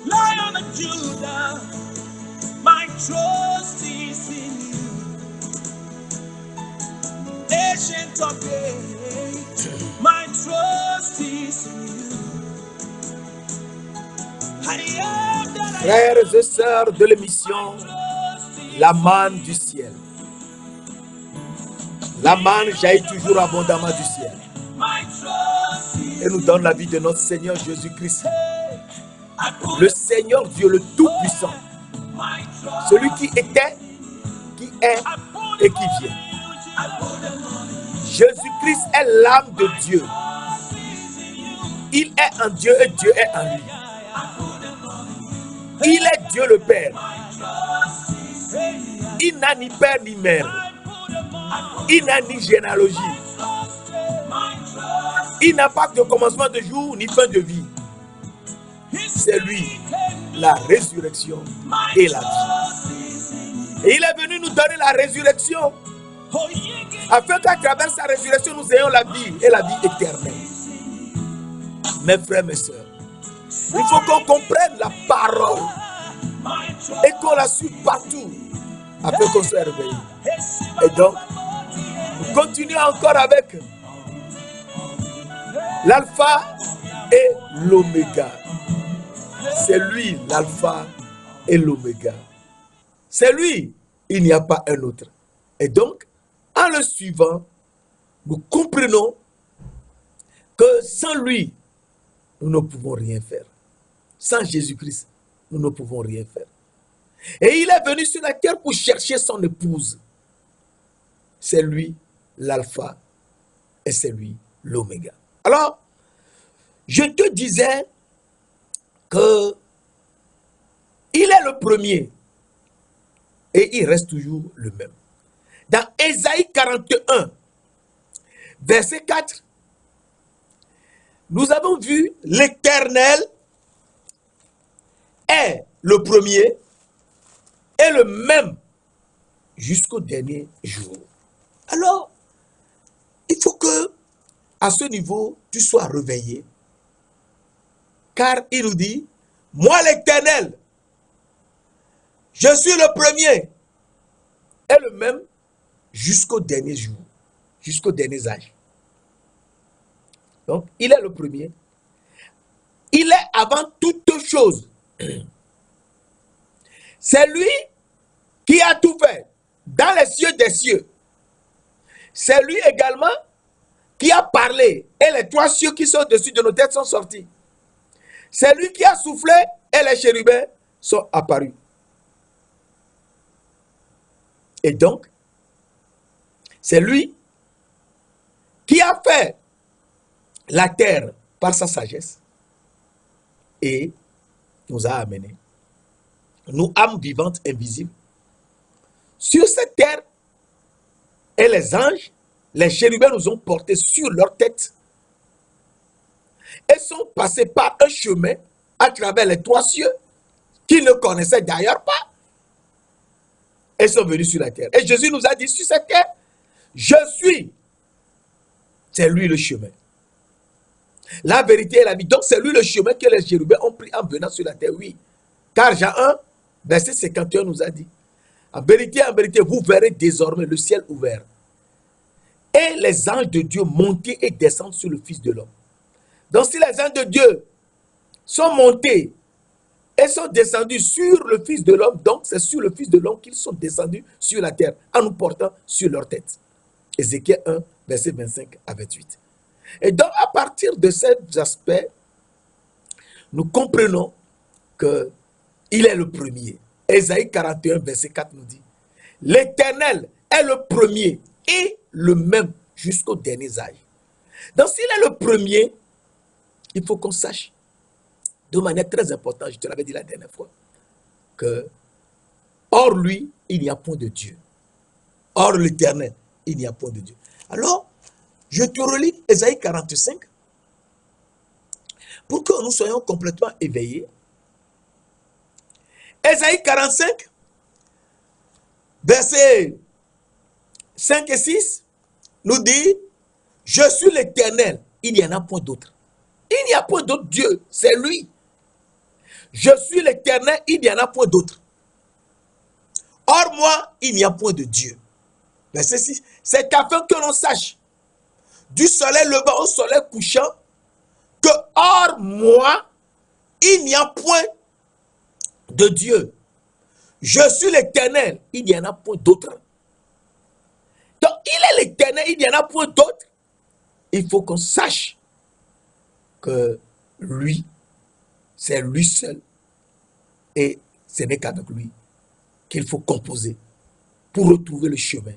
Lion of Judah, my trust is in you. Ancient of days, my trust is in you. I am that I Frères et sœurs de l'émission, la manne du ciel. La manne jaillit toujours abondamment du ciel et nous donne la vie de notre Seigneur Jésus-Christ. Le Seigneur Dieu, le Tout-Puissant, celui qui était, qui est et qui vient. Jésus-Christ est l'âme de Dieu. Il est en Dieu et Dieu est en lui. Il est Dieu le Père. Il n'a ni père ni mère. Il n'a ni généalogie. Il n'a pas de commencement de jour ni fin de vie. C'est lui, la résurrection et la vie. Et il est venu nous donner la résurrection afin qu'à travers sa résurrection, nous ayons la vie et la vie éternelle. Mes frères, mes sœurs, il faut qu'on comprenne la parole et qu'on la suive partout afin qu'on soit réveillé. Et donc, nous continuons encore avec l'alpha et l'oméga. C'est lui l'alpha et l'oméga. C'est lui, il n'y a pas un autre. Et donc, en le suivant, nous comprenons que sans lui, nous ne pouvons rien faire. Sans Jésus-Christ, nous ne pouvons rien faire. Et il est venu sur la terre pour chercher son épouse. C'est lui l'alpha et c'est lui l'oméga. Alors, je te disais que il est le premier et il reste toujours le même. Dans Ésaïe 41, verset 4, nous avons vu l'Éternel est le premier et le même jusqu'au dernier jour. Alors, il faut que, à ce niveau, tu sois réveillé. Car il nous dit, moi l'Éternel, je suis le premier et le même jusqu'au dernier jour, jusqu'au dernier âge. Donc, il est le premier. Il est avant toute chose. C'est lui qui a tout fait dans les cieux des cieux. C'est lui également qui a parlé et les trois cieux qui sont au-dessus de nos têtes sont sortis. C'est lui qui a soufflé et les chérubins sont apparus. Et donc, c'est lui qui a fait la terre par sa sagesse et nous a amenés, nous âmes vivantes invisibles, sur cette terre. Et les anges, les chérubins nous ont portés sur leur tête et sont passés par un chemin à travers les trois cieux qu'ils ne connaissaient d'ailleurs pas et sont venus sur la terre. Et Jésus nous a dit sur cette terre, je suis. C'est lui le chemin. La vérité et la vie. Donc c'est lui le chemin que les chérubins ont pris en venant sur la terre, oui. Car Jean 1, verset 51 nous a dit, en vérité, vous verrez désormais le ciel ouvert et les anges de Dieu monter et descendre sur le Fils de l'homme. Donc si les anges de Dieu sont montés et sont descendus sur le Fils de l'homme, donc c'est sur le Fils de l'homme qu'ils sont descendus sur la terre en nous portant sur leur tête. Ézéchiel 1, verset 25 à 28. Et donc à partir de cet aspect, nous comprenons que il est le premier. Ésaïe 41, verset 4 nous dit, l'Éternel est le premier et le même jusqu'au dernier âge. Donc s'il est le premier, il faut qu'on sache de manière très importante, je te l'avais dit la dernière fois, que hors lui, il n'y a point de Dieu. Hors l'Éternel, il n'y a point de Dieu. Alors, je te relis Ésaïe 45 pour que nous soyons complètement éveillés. Ésaïe 45, versets 5 et 6, nous dit, Je suis l'Éternel, il n'y en a point d'autre. Il n'y a point d'autre Dieu, c'est lui. Je suis l'Éternel, il n'y en a point d'autre. Hors moi, il n'y a point de Dieu. Verset 6. C'est afin que l'on sache, du soleil levant au soleil couchant, que hors moi, il n'y a point de Dieu. Je suis l'Éternel, il n'y en a point d'autre. Donc, il est l'Éternel, il n'y en a point d'autre. Il faut qu'on sache que lui, c'est lui seul. Et ce n'est qu'avec lui qu'il faut composer pour retrouver le chemin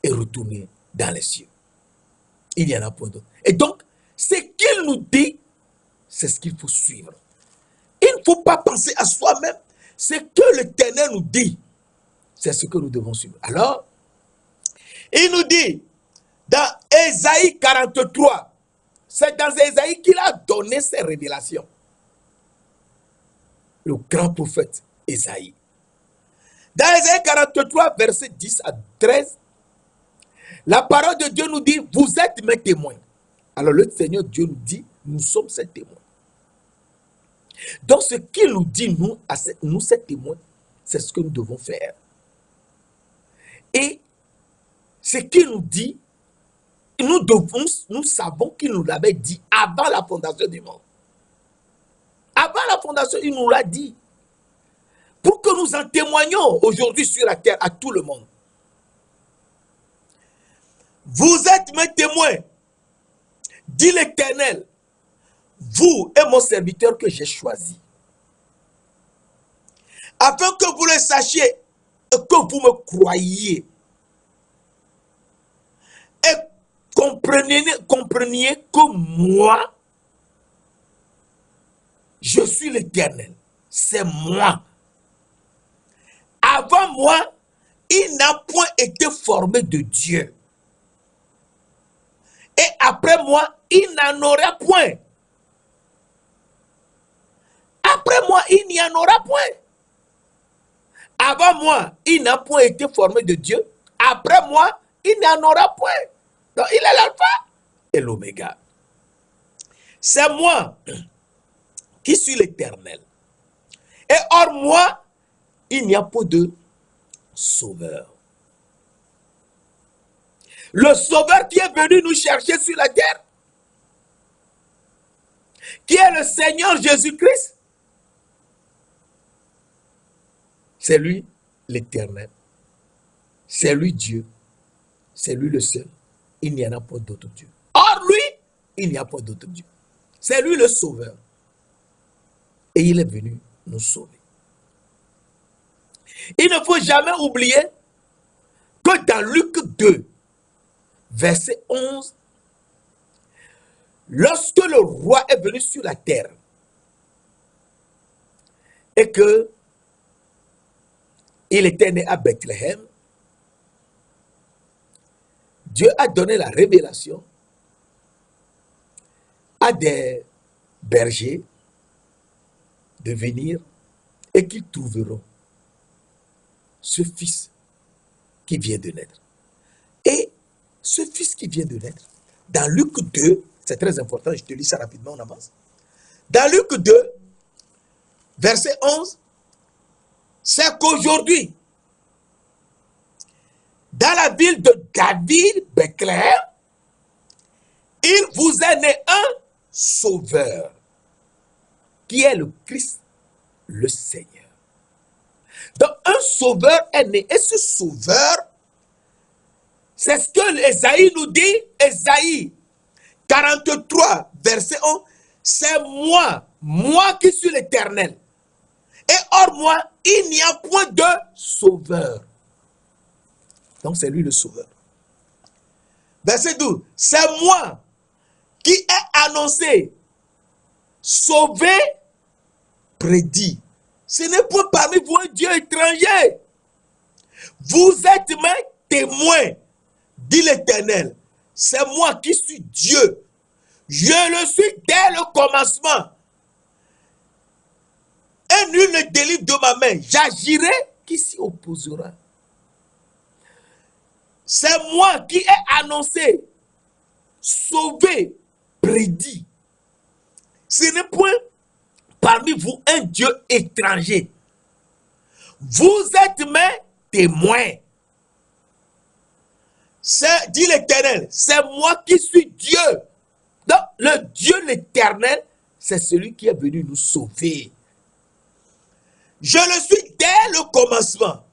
et retourner dans les cieux. Il n'y en a point d'autre. Et donc, ce qu'il nous dit, c'est ce qu'il faut suivre. Il ne faut pas penser à soi-même. Ce que l'Éternel nous dit, c'est ce que nous devons suivre. Alors, il nous dit, dans Ésaïe 43, c'est dans Ésaïe qu'il a donné ses révélations. Le grand prophète Ésaïe. Dans Ésaïe 43, versets 10 à 13, la parole de Dieu nous dit, vous êtes mes témoins. Alors le Seigneur Dieu nous dit, nous sommes ses témoins. Donc ce qu'il nous dit, nous ses témoins, c'est ce que nous devons faire. Et ce qu'il nous dit, nous savons qu'il nous l'avait dit avant la fondation du monde. Avant la fondation, il nous l'a dit. Pour que nous en témoignions aujourd'hui sur la terre à tout le monde. Vous êtes mes témoins, dit l'Éternel, vous et mon serviteur que j'ai choisi, afin que vous le sachiez et que vous me croyiez et compreniez que moi, je suis l'Éternel, c'est moi. Avant moi, il n'a point été formé de Dieu. Et après moi, il n'en aura point. Après moi, il n'y en aura point. Avant moi, il n'a point été formé de Dieu. Après moi, il n'en aura point. Donc, il est l'alpha et l'oméga. C'est moi qui suis l'Éternel. Et hors moi, il n'y a pas de sauveur. Le sauveur qui est venu nous chercher sur la terre, qui est le Seigneur Jésus-Christ, c'est lui l'Éternel. C'est lui Dieu. C'est lui le seul. Il n'y en a pas d'autre Dieu. Hors lui, il n'y a pas d'autre Dieu. C'est lui le sauveur. Et il est venu nous sauver. Il ne faut jamais oublier que dans Luc 2, verset 11, lorsque le roi est venu sur la terre et que il était né à Bethléem, Dieu a donné la révélation à des bergers de venir et qu'ils trouveront ce fils qui vient de naître. Et ce fils qui vient de naître, dans Luc 2, c'est très important, je te lis ça rapidement, on avance. Dans Luc 2, verset 11, c'est qu'aujourd'hui, dans la ville de David, Bethléem, il vous est né un sauveur, qui est le Christ, le Seigneur. Donc, un sauveur est né. Et ce sauveur, c'est ce que Ésaïe nous dit, Ésaïe 43, verset 1, c'est moi qui suis l'Éternel. Et hors moi, il n'y a point de sauveur. Donc, c'est lui le sauveur. Verset 12, c'est moi qui ai annoncé, sauvé, prédit. Ce n'est pas parmi vous un Dieu étranger. Vous êtes mes témoins, dit l'Éternel. C'est moi qui suis Dieu. Je le suis dès le commencement. Et nul ne délivre de ma main. J'agirai, qui s'y opposera. C'est moi qui ai annoncé, sauvé, prédit. Ce n'est point parmi vous un Dieu étranger. Vous êtes mes témoins. C'est, dit l'Éternel, c'est moi qui suis Dieu. Donc, le Dieu l'Éternel, c'est celui qui est venu nous sauver. Je le suis dès le commencement.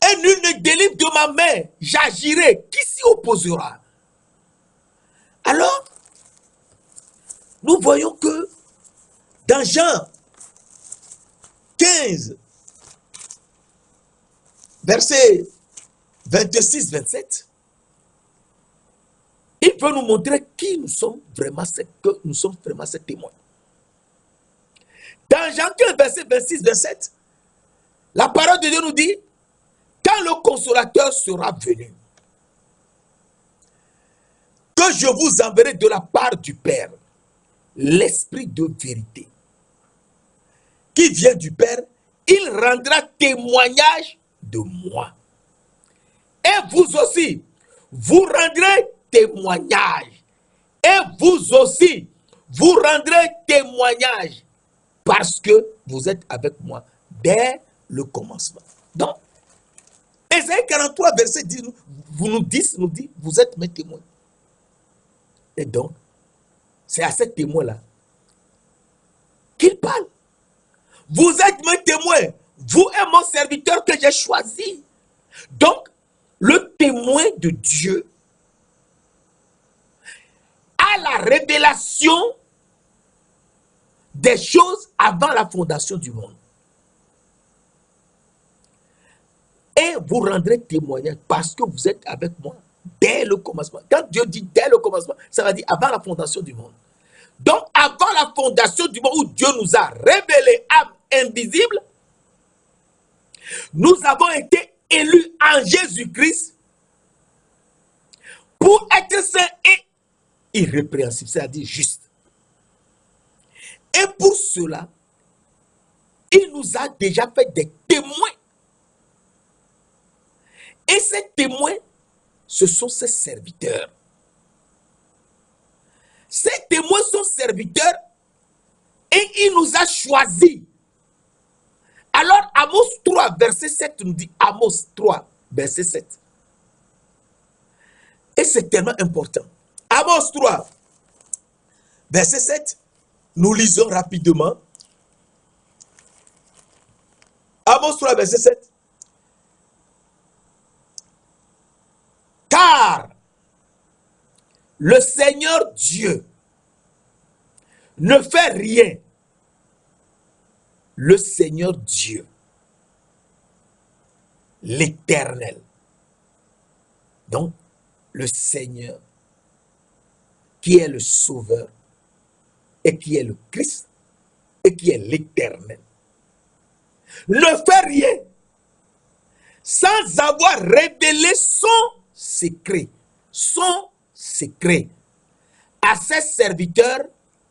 Et nul ne délivre de ma main. J'agirai. Qui s'y opposera? Alors, nous voyons que dans Jean 15, verset 26-27, il veut nous montrer qui nous sommes vraiment, que nous sommes vraiment ces témoins. Dans Jean 15, verset 26-27, la parole de Dieu nous dit, quand le consolateur sera venu, que je vous enverrai de la part du Père, l'Esprit de vérité, qui vient du Père, il rendra témoignage de moi. Et vous aussi, vous rendrez témoignage. Et vous aussi, vous rendrez témoignage parce que vous êtes avec moi dès le commencement. Donc, Ésaïe 43, verset 10, nous dit, vous êtes mes témoins. Et donc, c'est à ces témoins-là qu'il parle. Vous êtes mes témoins, vous et mon serviteur que j'ai choisi. Donc, le témoin de Dieu a la révélation des choses avant la fondation du monde. Et vous rendrez témoignage parce que vous êtes avec moi dès le commencement. Quand Dieu dit dès le commencement, ça veut dire avant la fondation du monde. Donc, avant la fondation du monde où Dieu nous a révélé âme invisible, nous avons été élus en Jésus-Christ pour être saints et irrépréhensibles, c'est-à-dire justes. Et pour cela, il nous a déjà fait des témoins. Et ces témoins, ce sont ses serviteurs. Ces témoins sont serviteurs et il nous a choisis. Alors, Amos 3, verset 7 nous dit, Amos 3, verset 7. Et c'est tellement important. Amos 3, verset 7, nous lisons rapidement. Amos 3, verset 7. Car le Seigneur Dieu ne fait rien. Le Seigneur Dieu, l'Éternel. Donc, le Seigneur, qui est le Sauveur, et qui est le Christ, et qui est l'Éternel, ne fait rien sans avoir révélé son secret à ses serviteurs,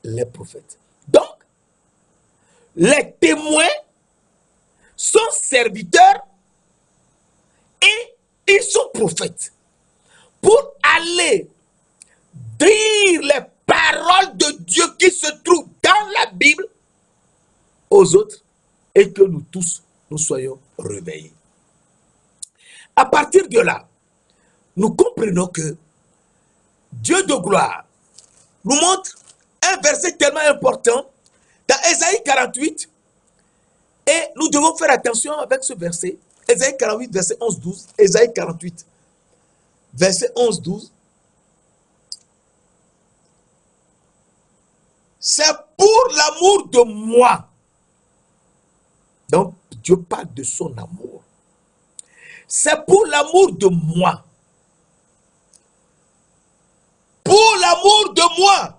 les prophètes. Donc, les témoins sont serviteurs et ils sont prophètes pour aller dire les paroles de Dieu qui se trouvent dans la Bible aux autres et que nous tous, nous soyons réveillés. À partir de là, nous comprenons que Dieu de gloire nous montre un verset tellement important dans Ésaïe 48, et nous devons faire attention avec ce verset. Ésaïe 48, verset 11-12. Ésaïe 48, verset 11-12. C'est pour l'amour de moi. Donc, Dieu parle de son amour. C'est pour l'amour de moi. Pour l'amour de moi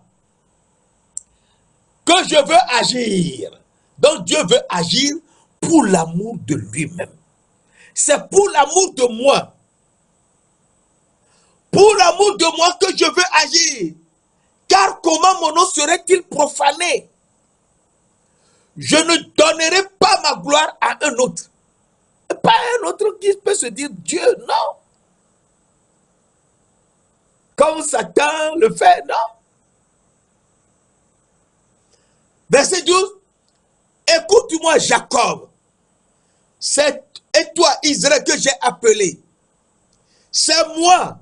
que je veux agir. Donc Dieu veut agir pour l'amour de lui-même. C'est pour l'amour de moi. Pour l'amour de moi que je veux agir. Car comment mon nom serait-il profané? Je ne donnerai pas ma gloire à un autre. Pas un autre qui peut se dire Dieu, non. comme Satan le fait, non. Verset 12. Écoute-moi, Jacob. C'est et toi, Israël, que j'ai appelé. C'est moi.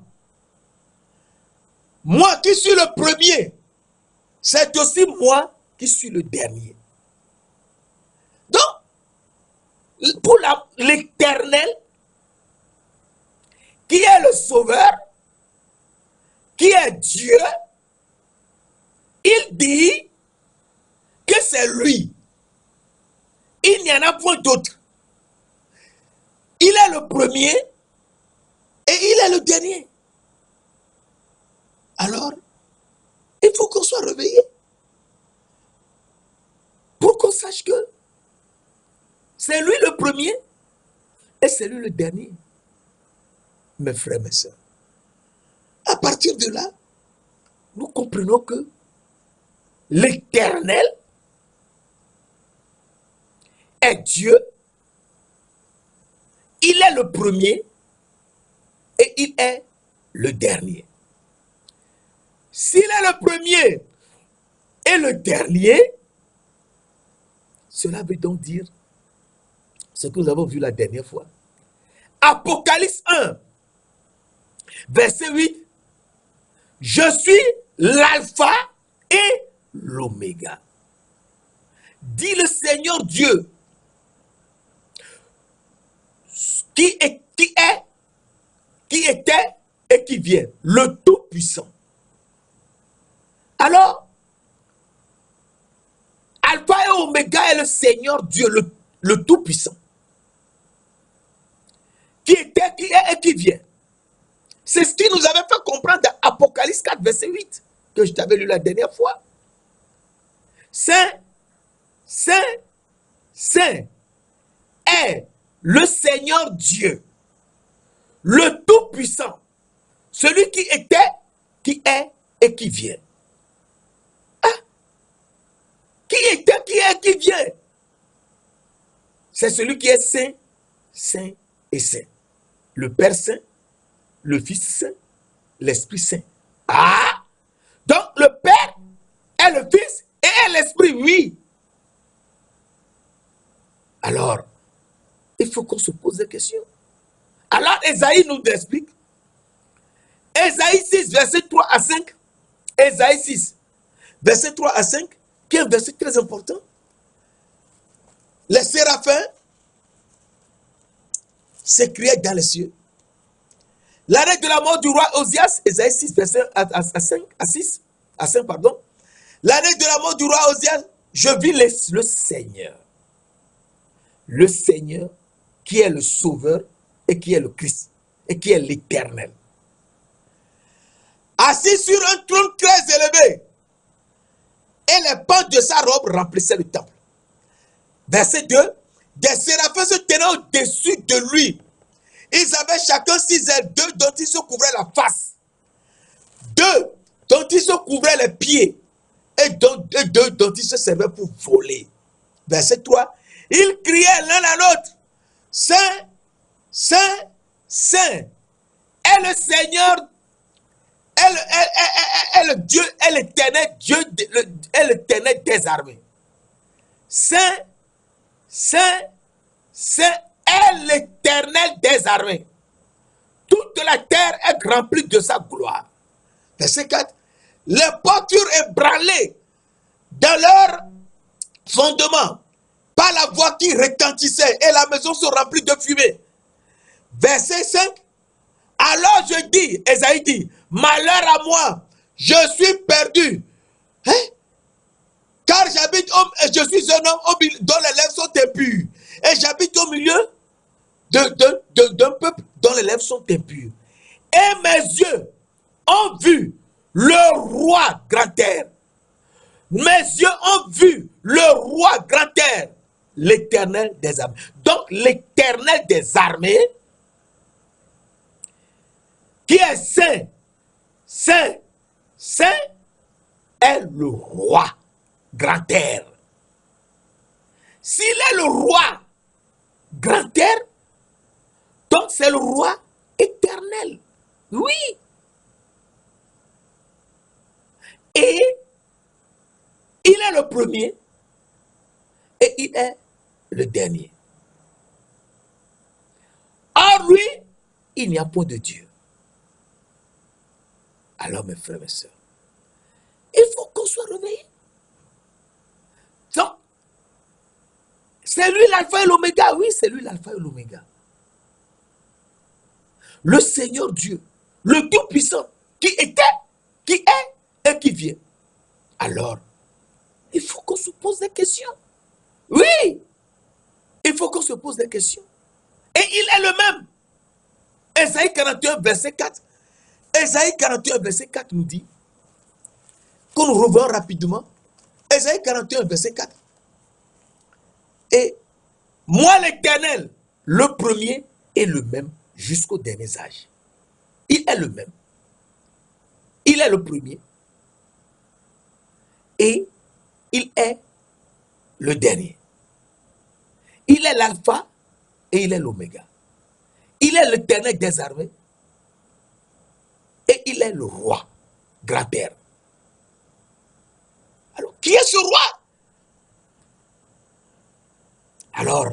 Moi qui suis le premier. C'est aussi moi qui suis le dernier. Donc, pour l'Éternel, qui est le Sauveur, qui est Dieu, il dit que c'est lui. Il n'y en a point d'autre. Il est le premier et il est le dernier. Alors, il faut qu'on soit réveillé pour qu'on sache que c'est lui le premier et c'est lui le dernier. Mes frères, mes sœurs, à partir de là, nous comprenons que l'Éternel est Dieu, il est le premier et il est le dernier. S'il est le premier et le dernier, cela veut donc dire ce que nous avons vu la dernière fois. Apocalypse 1, verset 8. Je suis l'alpha et l'oméga, dit le Seigneur Dieu, qui était et qui vient, le Tout-Puissant. Alors, Alpha et Oméga est le Seigneur Dieu, le Tout-Puissant, qui était, qui est et qui vient. C'est ce qui nous avait fait comprendre dans Apocalypse 4, verset 8, que je t'avais lu la dernière fois. Saint, Saint, Saint est le Seigneur Dieu, le Tout-Puissant, celui qui était, qui est et qui vient. Ah, qui était, qui est, qui vient. C'est celui qui est saint, saint et saint. Le Père Saint, le Fils Saint, l'Esprit Saint. Ah! Donc le Père est le Fils et est l'Esprit, oui. Alors, il faut qu'on se pose des questions. Alors, Ésaïe nous explique. Ésaïe 6, verset 3 à 5. Ésaïe 6, verset 3 à 5, qui est un verset très important. Les séraphins s'écriaient dans les cieux. L'arrêt de la mort du roi Osias, Ésaïe 6, verset à 5, à 6, à 5, pardon. L'année de la mort du roi Osias, je vis le Seigneur. Le Seigneur qui est le Sauveur et qui est le Christ et qui est l'Éternel. Assis sur un trône très élevé, et les pans de sa robe remplissaient le temple. Verset 2, des séraphins se tenaient au-dessus de lui. Ils avaient chacun 6 ailes, 2 dont ils se couvraient la face, 2 dont ils se couvraient les pieds, et 2 dont ils se servaient pour voler. Verset 3, ils criaient l'un à l'autre, Saint, Saint, Saint, est le Seigneur, est le Dieu, est l'Éternel Dieu, est l'Éternel des armées. Saint, Saint, Saint est l'Éternel des armées. Toute la terre est remplie de sa gloire. Verset 4. Les portures ébranlées dans leur fondement par la voix qui retentissait et la maison se remplit de fumée. Verset 5. Alors je dis, Ésaïe dit, malheur à moi, je suis perdu. Hein? Car je suis un homme dont les lèvres sont impures. Et j'habite au milieu d'un peuple dont les lèvres sont impures. Et mes yeux ont vu le roi grand air. Mes yeux ont vu le roi grand air, l'Éternel des armées. Donc l'Éternel des armées, qui est saint, saint, saint, est le roi grand air. S'il est le roi grand air, donc c'est le roi éternel. Oui. Et il est le premier et il est le dernier. En lui, il n'y a point de Dieu. Alors, mes frères et sœurs, il faut qu'on soit réveillé. Donc, c'est lui l'alpha et l'oméga. Oui, c'est lui l'alpha et l'oméga. Le Seigneur Dieu, le Tout-Puissant, qui était, qui est et qui vient. Alors, il faut qu'on se pose des questions. Oui, il faut qu'on se pose des questions. Et il est le même. Ésaïe 41, verset 4. Ésaïe 41, verset 4 nous dit, qu'on nous revoit rapidement, Ésaïe 41, verset 4. Et moi, l'Éternel, le premier est le même jusqu'au dernier âge. Il est le même. Il est le premier. Et il est le dernier. Il est l'alpha et il est l'oméga. Il est l'Éternel des armées et il est le roi, grand-père. Alors, qui est ce roi? Alors,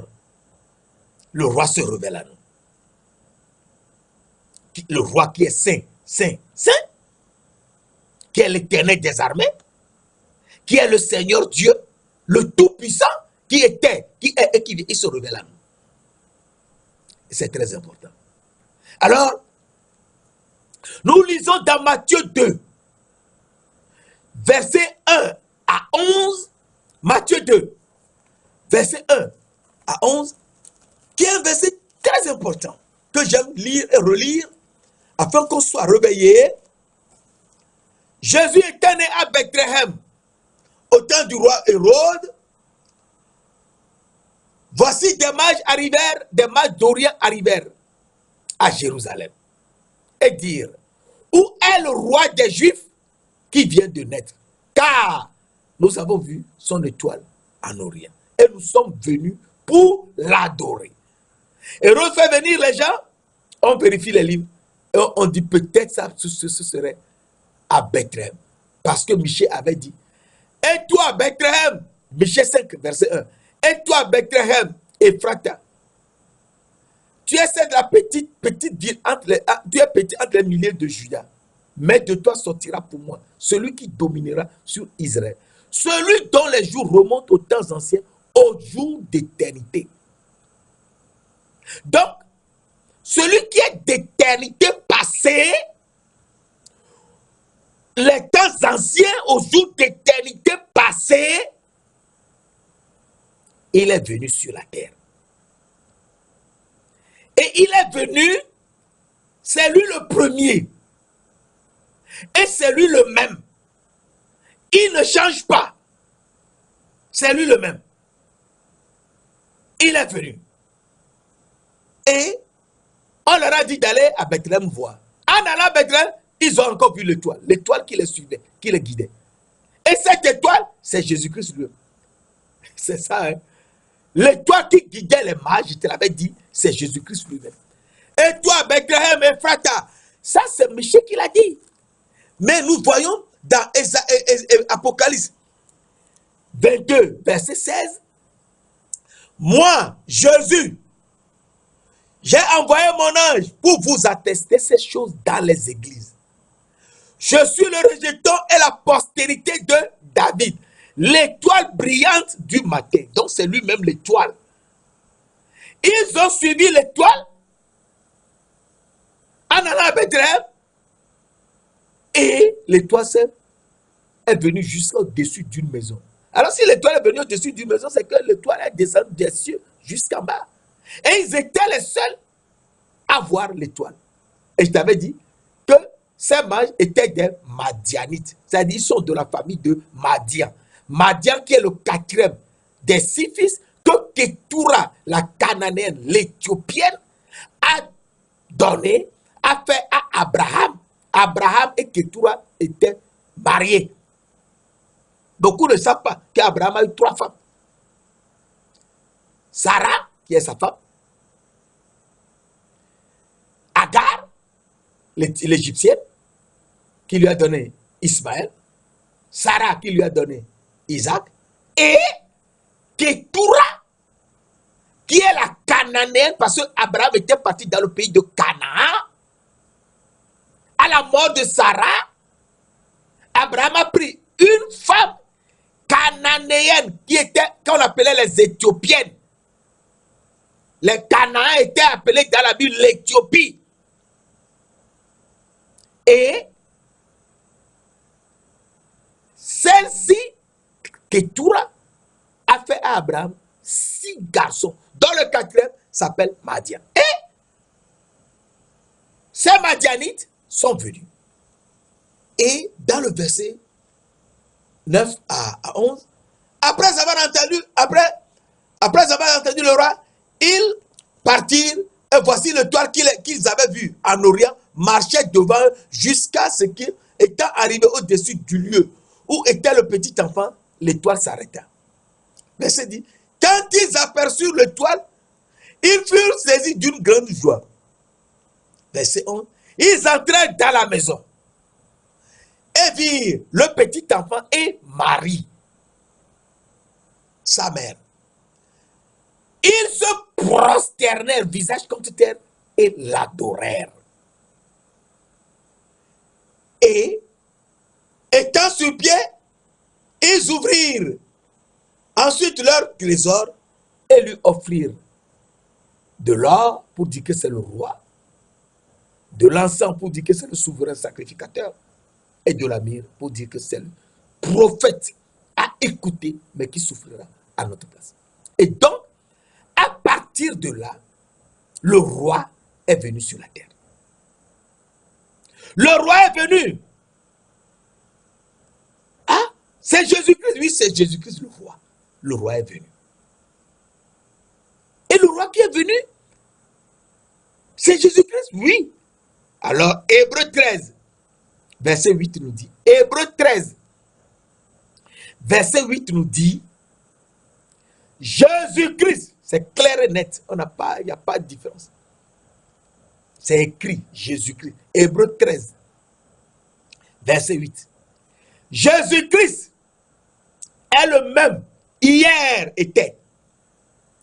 le roi se révèle à nous. Le roi qui est saint, saint, saint, qui est l'Éternel des armées, qui est le Seigneur Dieu, le Tout-Puissant, qui était, qui est et qui vient, il se révèle à nous. C'est très important. Alors, nous lisons dans Matthieu 2, verset 1 à 11, Matthieu 2, verset 1 à 11, qui est un verset très important, que j'aime lire et relire, afin qu'on soit réveillé. Jésus était né à Bethléem, au temps du roi Hérode. Voici des mages arrivèrent, des mages d'Orient arrivèrent à Jérusalem et dirent, où est le roi des Juifs qui vient de naître? Car nous avons vu son étoile en Orient et nous sommes venus pour l'adorer. Hérode fait venir les gens, on vérifie les livres et on dit peut-être ça ce serait à Bethléem. Parce que Michée avait dit, et toi Bethléem, Michée 5, verset 1, et toi Bethléem, Ephrata, tu es celle de la petite ville, tu es petit entre les milliers de Juda. Mais de toi sortira pour moi celui qui dominera sur Israël. Celui dont les jours remontent aux temps anciens, aux jours d'éternité. Donc, celui qui est d'éternité passée, les temps anciens, aux jours d'éternité passée, il est venu sur la terre. Et il est venu, c'est lui le premier. Et c'est lui le même. Il ne change pas. C'est lui le même. Il est venu. Et on leur a dit d'aller à Bethléem voir. En allant à Bethléem, ils ont encore vu l'étoile. L'étoile qui les suivait, qui les guidait. Et cette étoile, c'est Jésus-Christ lui-même. C'est ça, hein. L'étoile qui guidait les mages, je te l'avais dit, c'est Jésus-Christ lui-même. Et toi, Bethléem, Ephrata, ça c'est Michée qui l'a dit. Mais nous voyons dans Apocalypse 22, verset 16, moi, Jésus, j'ai envoyé mon ange pour vous attester ces choses dans les églises. Je suis le rejeton et la postérité de David, l'étoile brillante du matin. Donc c'est lui-même l'étoile. Ils ont suivi l'étoile en allant à Bethléem et l'étoile est venue jusqu'au-dessus d'une maison. Alors si l'étoile est venue au-dessus d'une maison, c'est que l'étoile est descendue des cieux jusqu'en bas. Et ils étaient les seuls à voir l'étoile. Et je t'avais dit que ces mages étaient des Madianites. C'est-à-dire qu'ils sont de la famille de Madian. Madian qui est le quatrième des 6 fils que Ketura, la cananéenne, l'éthiopienne, a donné, a fait à Abraham. Abraham et Ketura étaient mariés. Beaucoup ne savent pas qu'Abraham a eu 3 femmes. Sarah, qui est sa femme. Agar, l'égyptienne, qui lui a donné Ismaël. Sarah qui lui a donné Isaac, et Ketura, qui est la Cananéenne, parce qu'Abraham était parti dans le pays de Canaan. À la mort de Sarah, Abraham a pris une femme cananéenne qui était, qu'on appelait les Éthiopiennes. Les Canaans étaient appelés dans la Bible l'Éthiopie. Et celle-ci, Ketura, a fait à Abraham 6 garçons, dont le 4e s'appelle Madian. Et ces Madianites sont venus. Et dans le verset 9 à 11, après avoir entendu le roi, ils partirent, et voici l'étoile qu'ils avaient vue en Orient marchait devant eux jusqu'à ce qu'ils, étant arrivés au-dessus du lieu où était le petit enfant, l'étoile s'arrêta. Verset dit, quand ils aperçurent l'étoile, ils furent saisis d'une grande joie. Verset 11, ils entrèrent dans la maison et virent le petit enfant et Marie, sa mère. Ils se prosternèrent, visage contre terre, et l'adorèrent. Et, étant sur pied, ils ouvrirent ensuite leur trésor et lui offrirent de l'or pour dire que c'est le roi, de l'encens pour dire que c'est le souverain sacrificateur, et de la myrrhe pour dire que c'est le prophète à écouter, mais qui souffrira à notre place. Et donc, à partir de là, le roi est venu sur la terre. Le roi est venu. Ah, c'est Jésus-Christ. Oui, c'est Jésus-Christ le roi. Le roi est venu. Et le roi qui est venu, c'est Jésus-Christ. Oui. Alors, Hébreux 13, verset 8 nous dit, Hébreux 13, verset 8 nous dit, Jésus-Christ, c'est clair et net, il n'y a pas de différence. C'est écrit, Jésus-Christ, Hébreux 13, verset 8. Jésus-Christ est le même, hier était,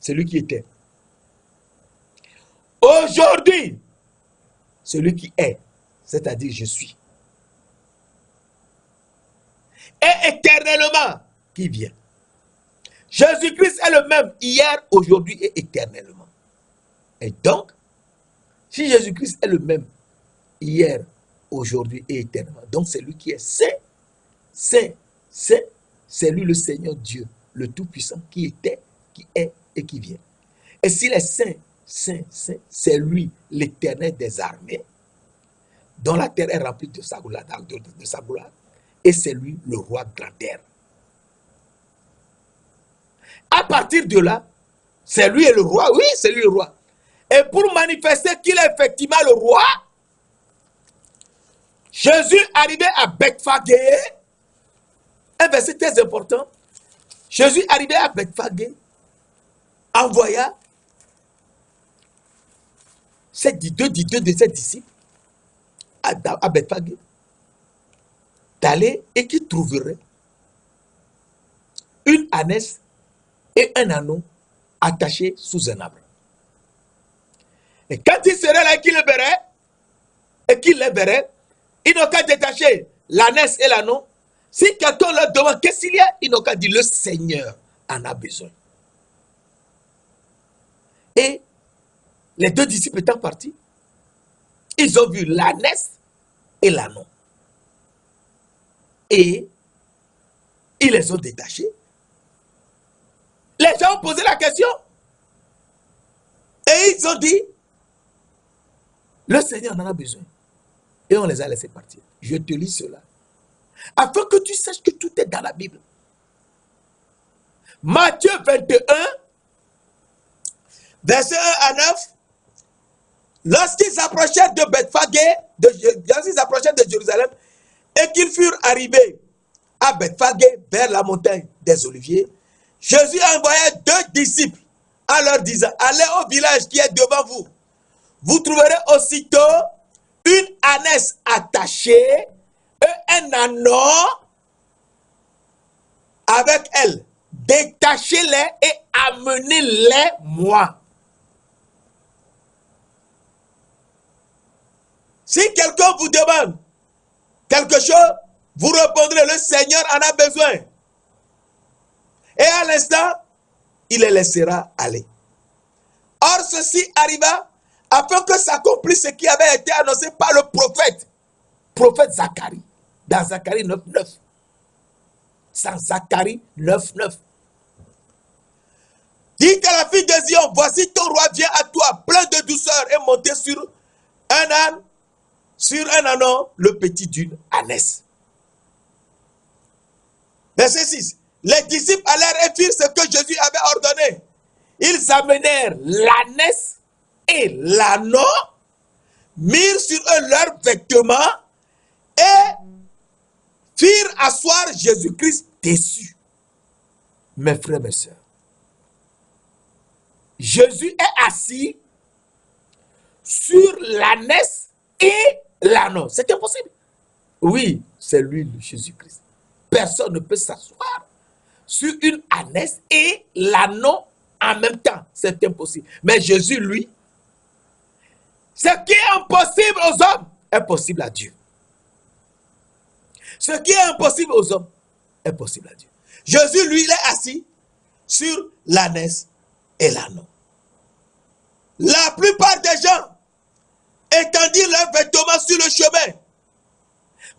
celui qui était. Aujourd'hui, celui qui est, c'est-à-dire je suis. Et éternellement, qui vient. Jésus-Christ est le même hier, aujourd'hui et éternellement. Et donc, si Jésus-Christ est le même hier, aujourd'hui et éternellement, donc c'est lui qui est saint, c'est lui le Seigneur Dieu, le Tout-Puissant, qui était, qui est et qui vient. Et s'il est saint, c'est lui l'Éternel des armées, dont la terre est remplie de sa gloire, et c'est lui le roi grandeur. À partir de là, c'est lui le roi, oui, c'est lui le roi. Et pour manifester qu'il est effectivement le roi, Jésus arrivait à Bethphage, un verset très important. Jésus arrivait à Bethphage, envoya deux de ses disciples à Bethphage d'aller et qui trouverait une ânesse et un anneau attachés sous un arbre. Et quand ils seraient là et qu'ils les verraient, ils n'ont qu'à détacher l'ânesse et l'anneau. Si quelqu'un leur demande qu'est-ce qu'il y a, ils n'ont qu'à dire le Seigneur en a besoin. Et les deux disciples étant partis, ils ont vu l'ânesse et l'anneau. Et ils les ont détachés. Les gens ont posé la question. Et ils ont dit, le Seigneur en a besoin. Et on les a laissés partir. Je te lis cela. Afin que tu saches que tout est dans la Bible. Matthieu 21, verset 1 à 9. Lorsqu'ils s'approchèrent de Bethphage, lorsqu'ils s'approchèrent de Jérusalem, et qu'ils furent arrivés à Bethphage, vers la montagne des Oliviers, Jésus envoya deux disciples en leur disant, allez au village qui est devant vous. Vous trouverez aussitôt une ânesse attachée et un anneau avec elle. Détachez-les et amenez-les moi. Si quelqu'un vous demande quelque chose, vous répondrez, le Seigneur en a besoin. Et à l'instant, il les laissera aller. Or, ceci arriva afin que s'accomplisse ce qui avait été annoncé par le prophète Zacharie, dans Zacharie 9:9. Sans Zacharie 9:9. Dit à la fille de Zion, voici ton roi vient à toi, plein de douceur, et monté sur un âne, sur un ânon, le petit d'une ânesse. Verset 6. Les disciples allèrent et firent ce que Jésus avait ordonné. Ils amenèrent l'ânesse et l'ânon, mirent sur eux leurs vêtements et firent asseoir Jésus-Christ dessus. Mes frères, mes sœurs, Jésus est assis sur l'ânesse et l'ânon. C'est impossible. Oui, c'est lui, Jésus-Christ. Personne ne peut s'asseoir sur une ânesse et l'ânon en même temps. C'est impossible. Mais Jésus, lui, ce qui est impossible aux hommes est possible à Dieu. Ce qui est impossible aux hommes est possible à Dieu. Jésus, lui, il est assis sur l'ânesse et l'ânon. La plupart des gens étendirent leurs vêtements sur le chemin,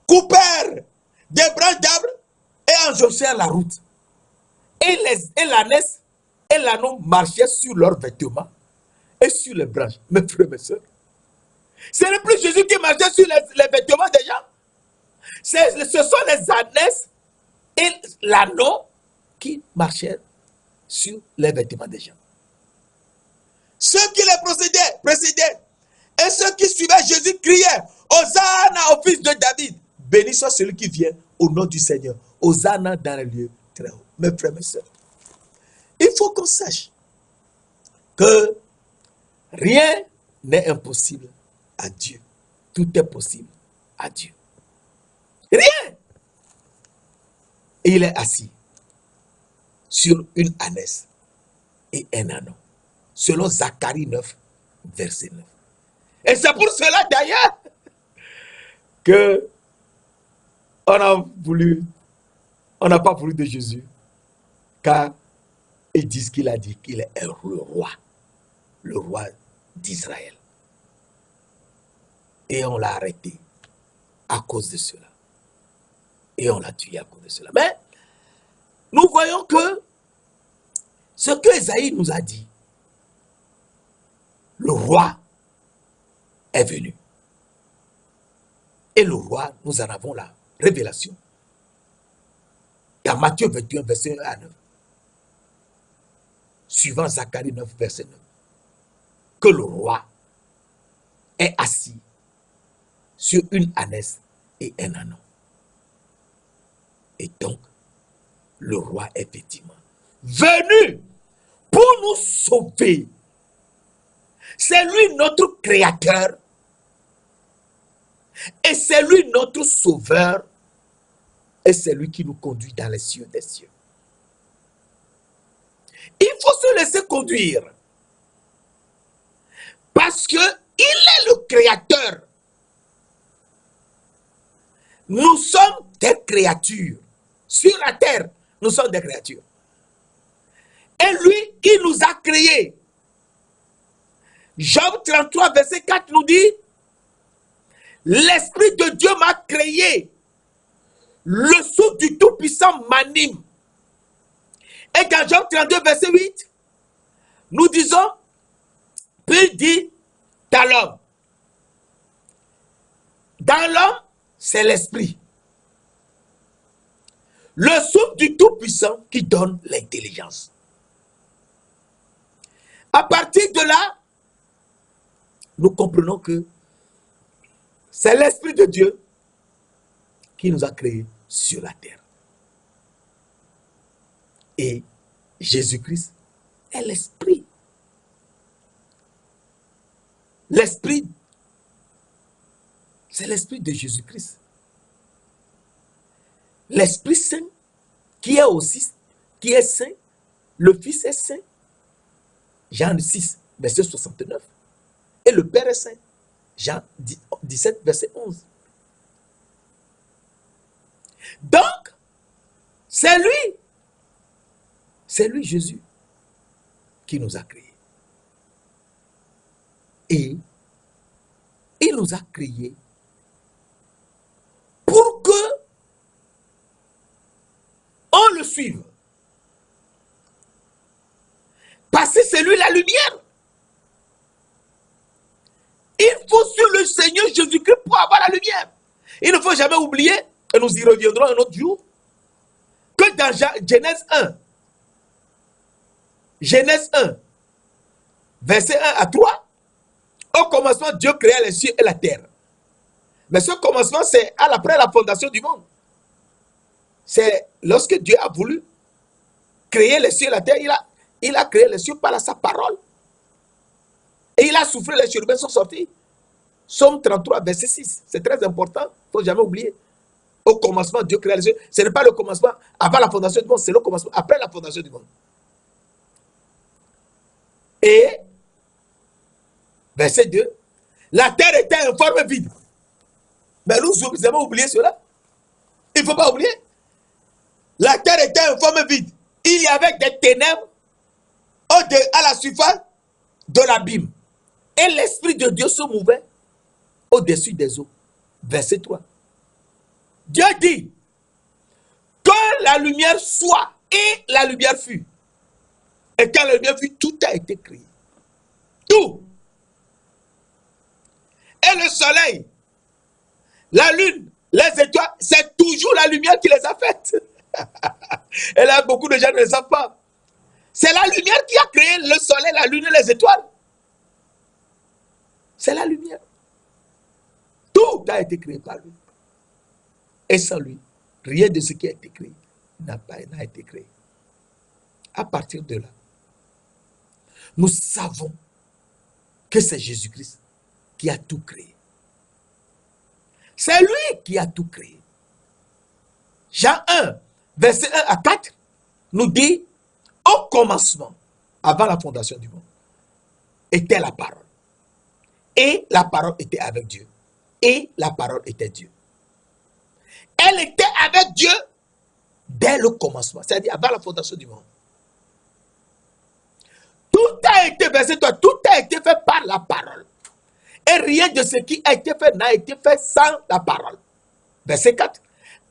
coupèrent des branches d'arbres et enjochèrent la route. Et l'ânesse et l'ânon marchaient sur leurs vêtements et sur les branches. Mes frères, mes soeurs, ce n'est plus Jésus qui marchait sur les vêtements des gens. Ce sont les ânesses et l'ânon qui marchaient sur les vêtements des gens. Ceux qui les précédaient et ceux qui suivaient Jésus criaient, Hosanna au fils de David. Béni soit celui qui vient au nom du Seigneur. Hosanna dans les lieux très hauts. Mes frères, mes sœurs, il faut qu'on sache que rien n'est impossible à Dieu. Tout est possible à Dieu. Rien. Et il est assis sur une ânesse et un ânon, selon Zacharie 9, verset 9. Et c'est pour cela d'ailleurs que on n'a pas voulu de Jésus, car ils disent qu'il a dit qu'il est le roi d'Israël. Et on l'a arrêté à cause de cela. Et on l'a tué à cause de cela. Mais nous voyons que ce que Esaïe nous a dit, le roi est venu. Et le roi, nous en avons la révélation. Il y a Matthieu 21, verset 1 à 9. Suivant Zacharie 9, verset 9. Que le roi est assis sur une ânesse et un ânon. Et donc, le roi est effectivement venu pour nous sauver. C'est lui notre créateur. Et c'est lui notre sauveur. Et c'est lui qui nous conduit dans les cieux des cieux. Il faut se laisser conduire. Parce que il est le créateur. Nous sommes des créatures. Sur la terre, nous sommes des créatures. Et lui, il nous a créés. Job 33, verset 4 nous dit, l'Esprit de Dieu m'a créé. Le souffle du Tout-Puissant m'anime. Et dans Job 32, verset 8, nous disons, puis il dit à l'homme. Dans l'homme, c'est l'esprit. Le souffle du Tout-Puissant qui donne l'intelligence. À partir de là, nous comprenons que c'est l'Esprit de Dieu qui nous a créés sur la terre. Et Jésus-Christ est l'Esprit. L'Esprit, c'est l'Esprit de Jésus-Christ. L'Esprit Saint qui est aussi, qui est saint, le Fils est saint. Jean 6, verset 69. Et le Père est saint. Jean 17, verset 11. Donc, c'est lui Jésus, qui nous a créés. Et il nous a créés pour que on le suive. Parce que c'est lui la lumière. Il faut suivre le Seigneur Jésus-Christ pour avoir la lumière. Il ne faut jamais oublier, et nous y reviendrons un autre jour, que dans Genèse 1, verset 1 à 3, au commencement, Dieu créa les cieux et la terre. Mais ce commencement, c'est après la fondation du monde. C'est lorsque Dieu a voulu créer les cieux et la terre, il a créé les cieux par sa parole. Et il a soufflé, les chérubins sont sortis. Somme 33, verset 6. C'est très important, il ne faut jamais oublier. Au commencement, Dieu créa les cieux. Ce n'est pas le commencement avant la fondation du monde, c'est le commencement après la fondation du monde. Et, verset 2, la terre était en forme vide. Mais nous avons oublié cela. Il ne faut pas oublier. La terre était en forme vide. Il y avait des ténèbres à la surface de l'abîme. Et l'Esprit de Dieu se mouvait au-dessus des eaux. Verset 3. Dieu dit que la lumière soit, et la lumière fut. Et quand la lumière fut, tout a été créé. Tout. Et le soleil, la lune, les étoiles, c'est toujours la lumière qui les a faites. Et là, beaucoup de gens ne le savent pas. C'est la lumière qui a créé le soleil, la lune et les étoiles. C'est la lumière. Tout a été créé par lui. Et sans lui, rien de ce qui a été créé n'a été créé. À partir de là, nous savons que c'est Jésus-Christ qui a tout créé. C'est lui qui a tout créé. Jean 1, verset 1 à 4, nous dit, au commencement, avant la fondation du monde, était la parole. Et la parole était avec Dieu. Et la parole était Dieu. Elle était avec Dieu dès le commencement, c'est-à-dire avant la fondation du monde. Tout a été, verset 3, tout a été fait par la parole. Et rien de ce qui a été fait n'a été fait sans la parole. Verset 4.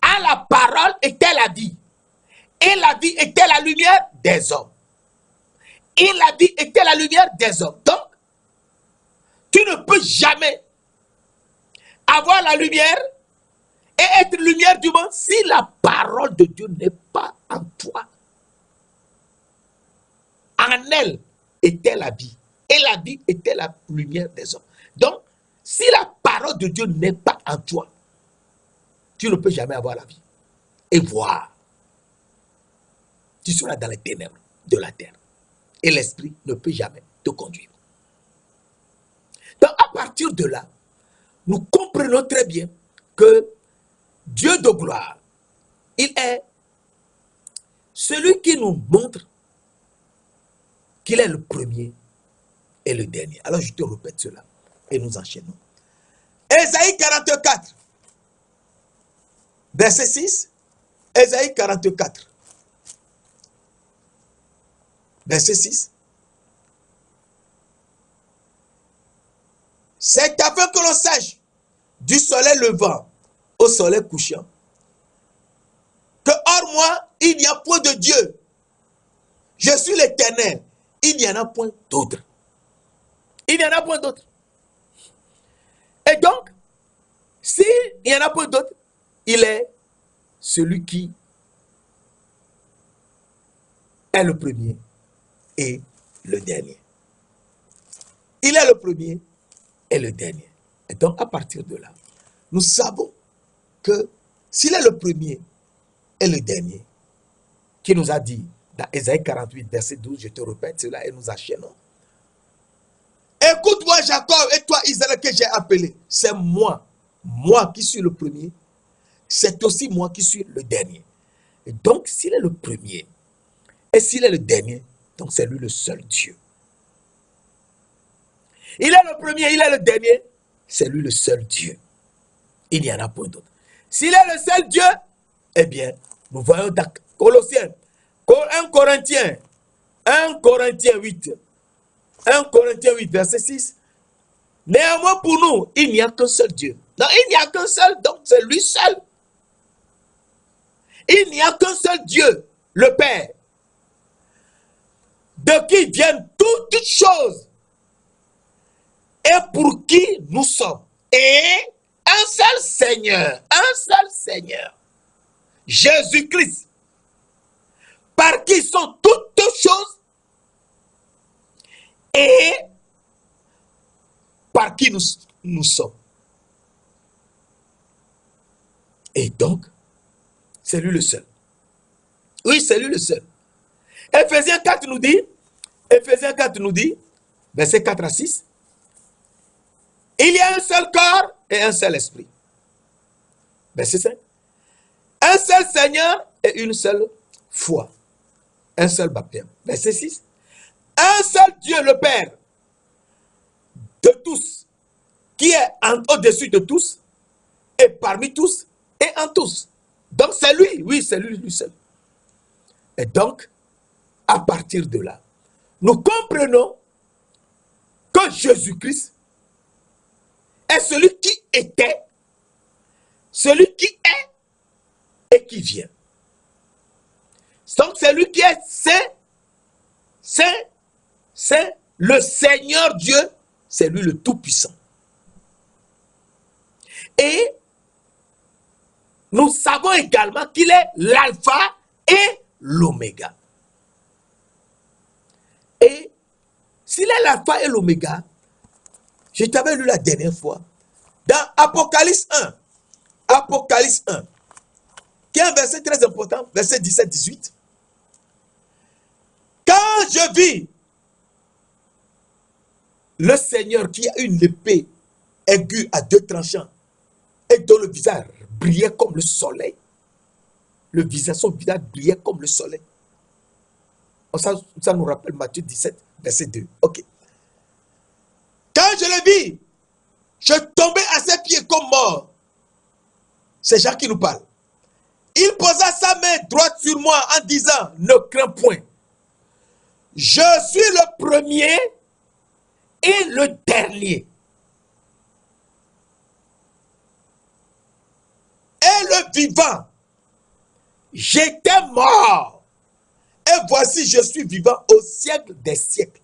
À la parole était la vie. Et la vie était la lumière des hommes. Et la vie était la lumière des hommes. Donc, tu ne peux jamais avoir la lumière et être lumière du monde si la parole de Dieu n'est pas en toi. En elle était la vie. Et la vie était la lumière des hommes. Donc, si la parole de Dieu n'est pas en toi, tu ne peux jamais avoir la vie et voir. Tu seras dans les ténèbres de la terre. Et l'esprit ne peut jamais te conduire. Donc, à partir de là, nous comprenons très bien que Dieu de gloire, il est celui qui nous montre qu'il est le premier et le dernier. Alors, je te répète cela et nous enchaînons. Ésaïe 44, verset 6. Ésaïe 44, verset 6. C'est afin que l'on sache du soleil levant au soleil couchant que hors moi, il n'y a point de Dieu. Je suis l'Éternel. Il n'y en a point d'autre. Il n'y en a point d'autre. Et donc, s'il n'y en a point d'autre, il est celui qui est le premier et le dernier. Il est le premier et le dernier. Et donc, à partir de là, nous savons que s'il est le premier et le dernier, qui nous a dit dans Ésaïe 48, verset 12, je te répète cela et nous enchaînons. Écoute-moi Jacob et toi Israël que j'ai appelé. C'est moi qui suis le premier. C'est aussi moi qui suis le dernier. Et donc, s'il est le premier, et s'il est le dernier, donc c'est lui le seul Dieu. Il est le premier, il est le dernier, c'est lui le seul Dieu. Il n'y en a point d'autre. S'il est le seul Dieu, eh bien, nous voyons dans Colossiens, 1 Corinthiens 8, 1 Corinthiens 8, verset 6. Néanmoins, pour nous, il n'y a qu'un seul Dieu. Non, il n'y a qu'un seul, donc c'est lui seul. Il n'y a qu'un seul Dieu, le Père, de qui viennent toutes choses et pour qui nous sommes. Et un seul Seigneur, Jésus-Christ, par qui sont toutes choses et par qui nous sommes. Et donc, c'est lui le seul. Oui, c'est lui le seul. Ephésiens 4 nous dit, verset 4 à 6, il y a un seul corps et un seul esprit. Verset 5. Un seul Seigneur et une seule foi. Un seul baptême. Verset 6. Un seul Dieu, le Père, de tous, qui est au-dessus de tous, et parmi tous, et en tous. Donc c'est lui, oui, c'est lui seul. Et donc, à partir de là, nous comprenons que Jésus-Christ est celui qui était, celui qui est et qui vient. Donc c'est lui qui est c'est le Seigneur Dieu, c'est lui le Tout-Puissant. Et nous savons également qu'il est l'alpha et l'oméga. Et s'il est l'alpha et l'oméga, je t'avais lu la dernière fois, dans Apocalypse 1, qui est un verset très important, verset 17-18. Quand je vis le Seigneur qui a une épée aiguë à 2 tranchants et dont le visage brillait comme le soleil, son visage brillait comme le soleil. Ça nous rappelle Matthieu 17, verset 2. Ok. Quand je le vis, je tombais à ses pieds comme mort. C'est Jean qui nous parle. Il posa sa main droite sur moi en disant, ne crains point. Je suis le premier et le dernier. Et le vivant. J'étais mort. Et voici, je suis vivant au siècle des siècles.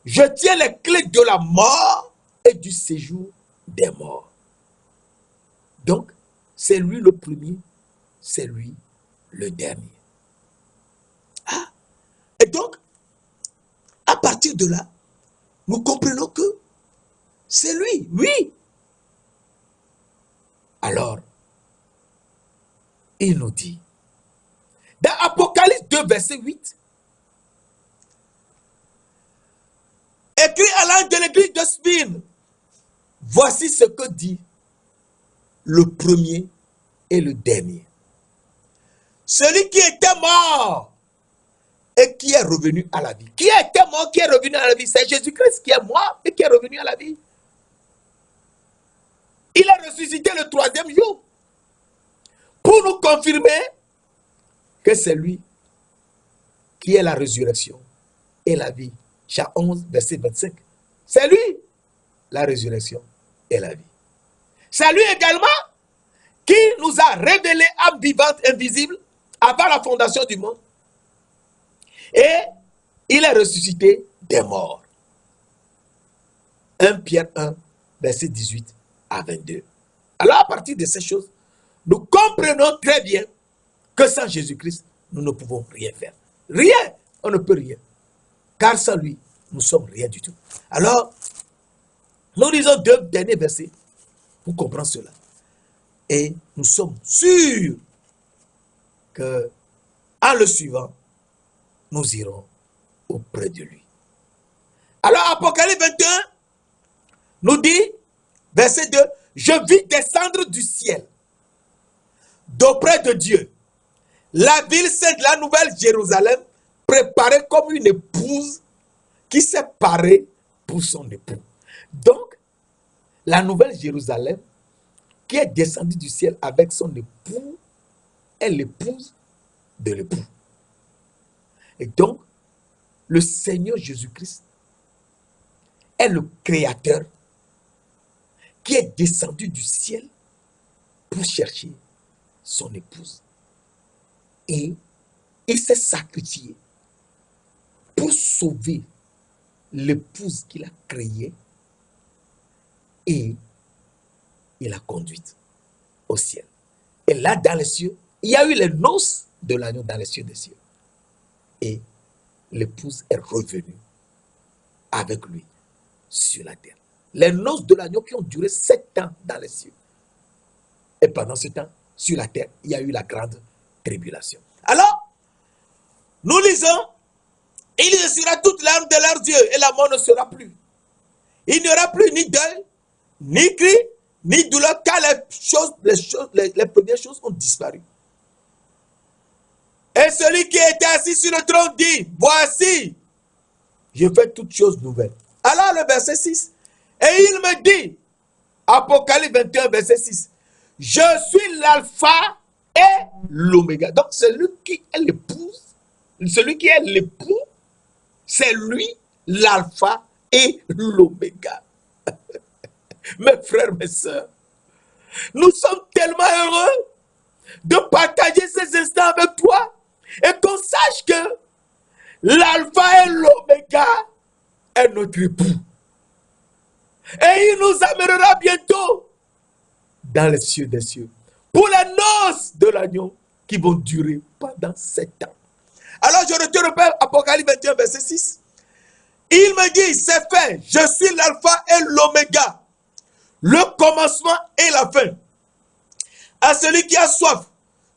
Je tiens les clés de la mort et du séjour des morts. Donc, c'est lui le premier, c'est lui le dernier. Ah, et donc, à partir de là, nous comprenons que c'est lui, oui. Alors, il nous dit, dans Apocalypse 2, verset 8, écrit à l'ange de l'église de Smyrne, voici ce que dit le premier et le dernier. Celui qui était mort et qui est revenu à la vie. Qui était mort, qui est revenu à la vie? C'est Jésus-Christ qui est mort et qui est revenu à la vie. Il a ressuscité le 3e jour pour nous confirmer que c'est lui qui est la résurrection et la vie. Jean 11, verset 25. C'est lui la résurrection et la vie. C'est lui également qui nous a révélé âme vivante, invisible, avant la fondation du monde. Et il est ressuscité des morts. 1 Pierre 1, verset 18 à 22. Alors à partir de ces choses, nous comprenons très bien que sans Jésus-Christ, nous ne pouvons rien faire. Rien, on ne peut rien. Car sans lui, nous ne sommes rien du tout. Alors, nous lisons 2 derniers versets pour comprendre cela. Et nous sommes sûrs que, en le suivant, nous irons auprès de lui. Alors, Apocalypse 21 nous dit, verset 2, je vis descendre du ciel, d'auprès de Dieu, La ville sainte, la nouvelle Jérusalem, préparée comme une épouse qui s'est parée pour son époux. Donc, la nouvelle Jérusalem, qui est descendue du ciel avec son époux, est l'épouse de l'époux. Et donc, le Seigneur Jésus-Christ est le Créateur qui est descendu du ciel pour chercher son épouse. Et il s'est sacrifié pour sauver l'épouse qu'il a créée et il l'a conduite au ciel. Et là, dans les cieux, il y a eu les noces de l'agneau dans les cieux des cieux. Et l'épouse est revenue avec lui sur la terre. Les noces de l'agneau qui ont duré 7 ans dans les cieux. Et pendant ce temps, sur la terre, il y a eu la grande tribulation. Alors, nous lisons, il essuiera toutes larmes de leurs yeux et la mort ne sera plus. Il n'y aura plus ni deuil, ni cri, ni douleur, car les premières choses ont disparu. Et celui qui était assis sur le trône dit, voici, je fais toutes choses nouvelles. Alors le verset 6, et il me dit, Apocalypse 21, verset 6, je suis l'alpha et l'oméga. Donc celui qui est l'épouse, celui qui est l'époux, c'est lui l'alpha et l'oméga. Mes frères, mes sœurs, nous sommes tellement heureux de partager ces instants avec toi et qu'on sache que l'alpha et l'oméga est notre époux. Et il nous amènera bientôt dans les cieux des cieux pour les noces de l'agneau qui vont durer pendant 7 ans. Alors je retourne à Apocalypse 21, verset 6. Il me dit, c'est fait, je suis l'alpha et l'oméga, le commencement et la fin. À celui qui a soif,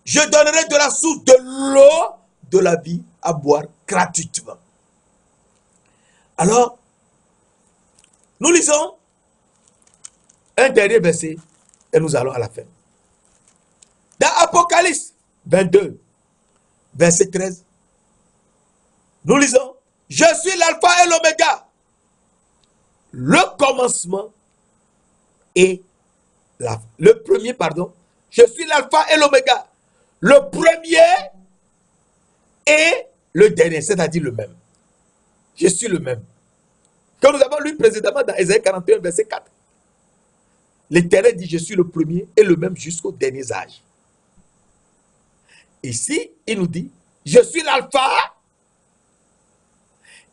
je donnerai de la source de l'eau de la vie à boire gratuitement. Alors, nous lisons un dernier verset et nous allons à la fin. Dans Apocalypse 22, verset 13, nous lisons, je suis l'alpha et l'oméga, le commencement et le premier, pardon, je suis l'alpha et l'oméga, le premier et le dernier, c'est-à-dire le même. Je suis le même. Comme nous avons lu précédemment dans Ésaïe 41, verset 4. L'Éternel dit, je suis le premier et le même jusqu'au dernier âge. Ici, il nous dit, je suis l'alpha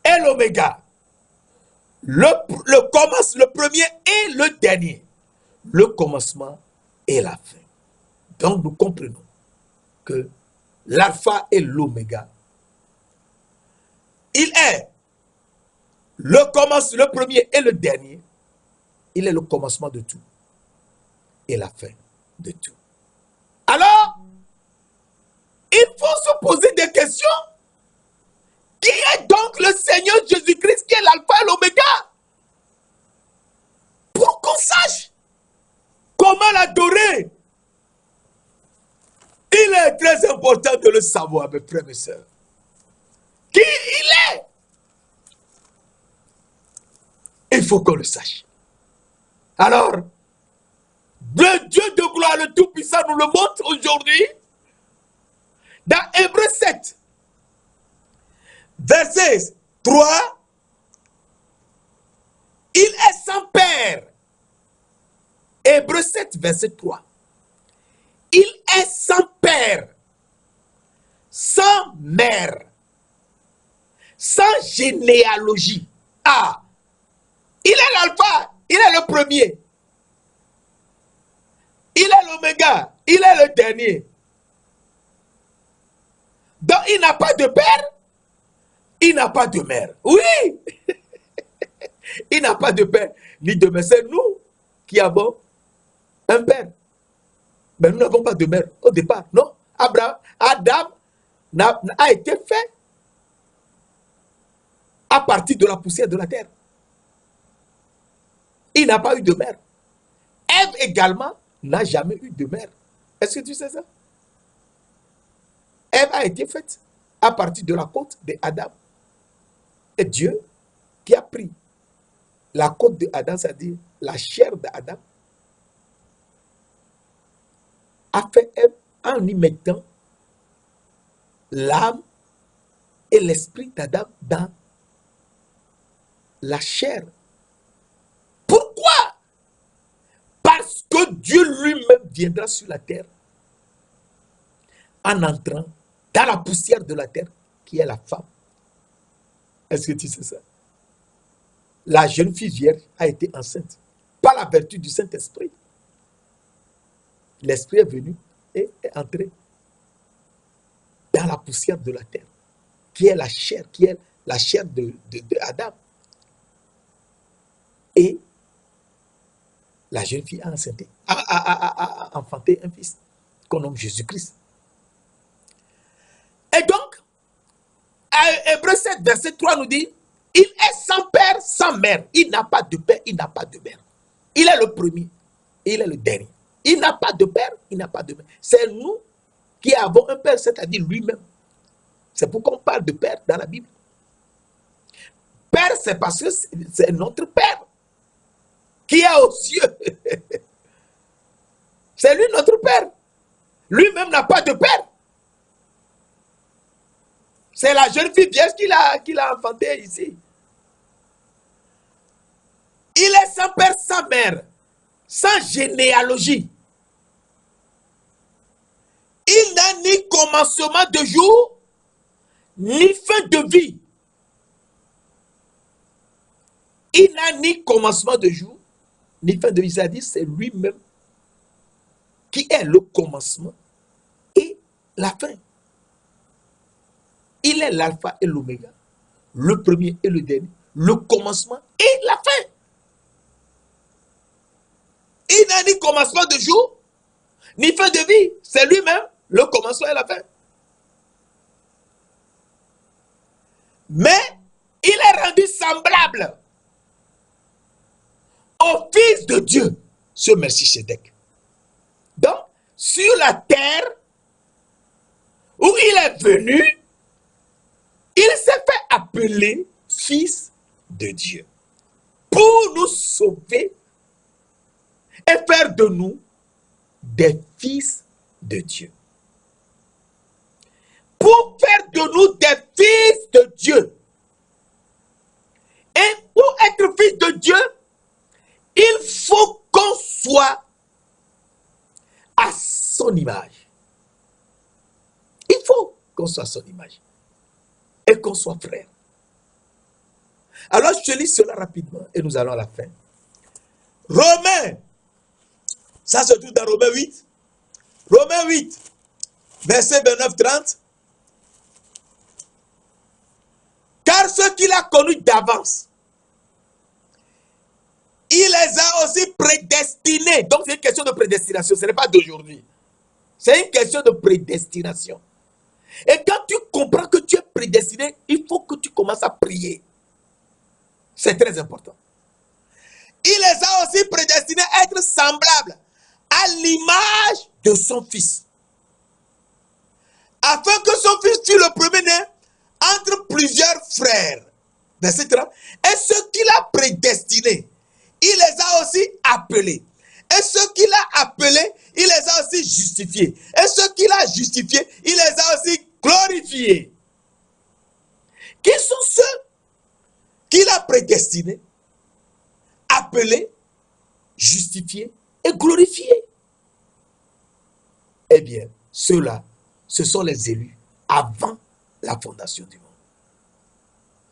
et l'oméga. Le premier et le dernier. Le commencement et la fin. Donc, nous comprenons que l'alpha et l'oméga, il est le premier et le dernier. Il est le commencement de tout et la fin de tout. Alors, il faut se poser des questions. Qui est donc le Seigneur Jésus-Christ qui est l'alpha et l'oméga? Pour qu'on sache comment l'adorer. Il est très important de le savoir, mes frères et sœurs. Qui il est? Il faut qu'on le sache. Alors, le Dieu de gloire, le Tout-Puissant, nous le montre aujourd'hui dans Hébreux 7, verset 3. Il est sans père. Hébreux 7, verset 3. Il est sans père, sans mère, sans généalogie. Ah, il est l'alpha, il est le premier. Il est l'oméga, il est le dernier. Donc il n'a pas de père, il n'a pas de mère. Oui, il n'a pas de père ni de mère. C'est nous qui avons un père. Mais nous n'avons pas de mère au départ. Non, Adam a été fait à partir de la poussière de la terre. Il n'a pas eu de mère. Ève également n'a jamais eu de mère. Est-ce que tu sais ça? Ève a été faite à partir de la côte d'Adam. Et Dieu qui a pris la côte d'Adam, c'est-à-dire la chair d'Adam, a fait Ève en y mettant l'âme et l'esprit d'Adam dans la chair. Pourquoi? Parce que Dieu lui-même viendra sur la terre en entrant dans la poussière de la terre qui est la femme. Est-ce que tu sais ça? La jeune fille vierge a été enceinte par la vertu du Saint-Esprit. L'Esprit est venu et est entré dans la poussière de la terre, qui est la chair de Adam. Et la jeune fille a enfanté un fils qu'on nomme Jésus-Christ. Et donc, Hébreux 7, verset 3 nous dit, il est sans père, sans mère. Il n'a pas de père, il n'a pas de mère. Il est le premier, il est le dernier. Il n'a pas de père, il n'a pas de mère. C'est nous qui avons un père, c'est-à-dire lui-même. C'est pourquoi on parle de père dans la Bible. Père, c'est parce que c'est notre père qui est aux cieux. C'est lui notre père. Lui-même n'a pas de père. C'est la jeune fille vierge qui l'a enfanté ici. Il est sans père, sans mère, sans généalogie. Il n'a ni commencement de jour, ni fin de vie. Il n'a ni commencement de jour, ni fin de vie. C'est-à-dire, c'est lui-même qui est le commencement et la fin. Il est l'alpha et l'oméga, le premier et le dernier, le commencement et la fin. Il n'a ni commencement de jour, ni fin de vie. C'est lui-même le commencement et la fin. Mais il est rendu semblable au Fils de Dieu, ce Melchisédek. Donc, sur la terre où il est venu, il s'est fait appeler Fils de Dieu pour nous sauver et faire de nous des fils de Dieu. Pour faire de nous des fils de Dieu. Et pour être fils de Dieu, il faut qu'on soit à son image. Il faut qu'on soit à son image. Et qu'on soit frère. Alors je te lis cela rapidement et nous allons à la fin. Romains, ça se trouve dans Romains 8. Romains 8, verset 29-30. Car ceux qu'il a connus d'avance, il les a aussi prédestinés. Donc c'est une question de prédestination, ce n'est pas d'aujourd'hui. C'est une question de prédestination. Et quand tu comprends que tu es prédestiné, il faut que tu commences à prier. C'est très important. Il les a aussi prédestinés à être semblables à l'image de son fils. Afin que son fils fût le premier-né entre plusieurs frères. Verset 30. Et ceux qu'il a prédestinés, il les a aussi appelés. Et ceux qu'il a appelés, il les a aussi justifiés. Et ceux qu'il a justifiés, il les a aussi glorifiés. Qui sont ceux qu'il a prédestinés, appelés, justifiés et glorifiés? Eh bien, ceux-là, ce sont les élus avant la fondation du monde.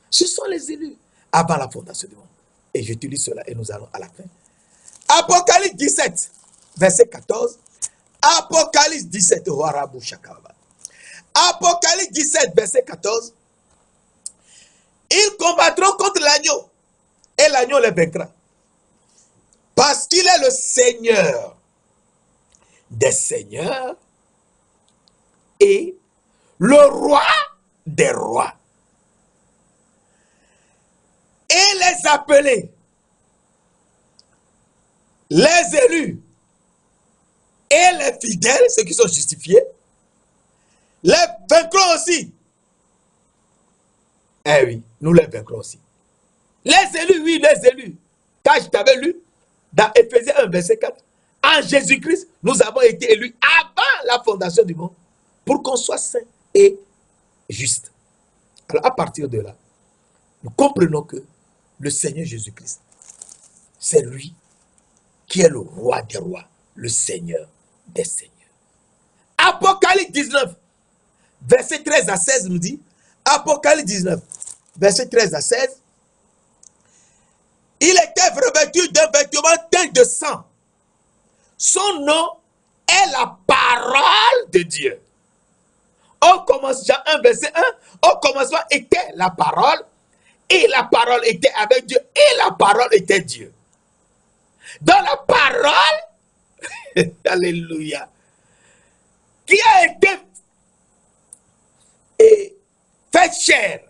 Ce sont les élus avant la fondation du monde. Et je te lis cela et nous allons à la fin. Apocalypse 17, verset 14. Apocalypse 17, Apocalypse 17, verset 14. Ils combattront contre l'agneau et l'agneau les vaincra. Parce qu'il est le Seigneur des seigneurs et le roi des rois. Et les appelés, les élus et les fidèles, ceux qui sont justifiés, Les vaincrons aussi. Eh oui, nous les vaincrons aussi. Les élus, oui, les élus. Quand je t'avais lu, dans Éphésiens 1, verset 4, en Jésus-Christ, nous avons été élus avant la fondation du monde pour qu'on soit saint et juste. Alors, à partir de là, nous comprenons que le Seigneur Jésus-Christ, c'est lui qui est le roi des rois, le Seigneur des seigneurs. Apocalypse 19, verset 13 à 16 nous dit, Apocalypse 19, verset 13 à 16, il était revêtu d'un vêtement teint de sang. Son nom est la parole de Dieu. Au commencement, Jean 1, verset 1, au commencement était la parole, et la parole était avec Dieu, et la parole était Dieu. Dans la parole, alléluia, qui a été faite chair.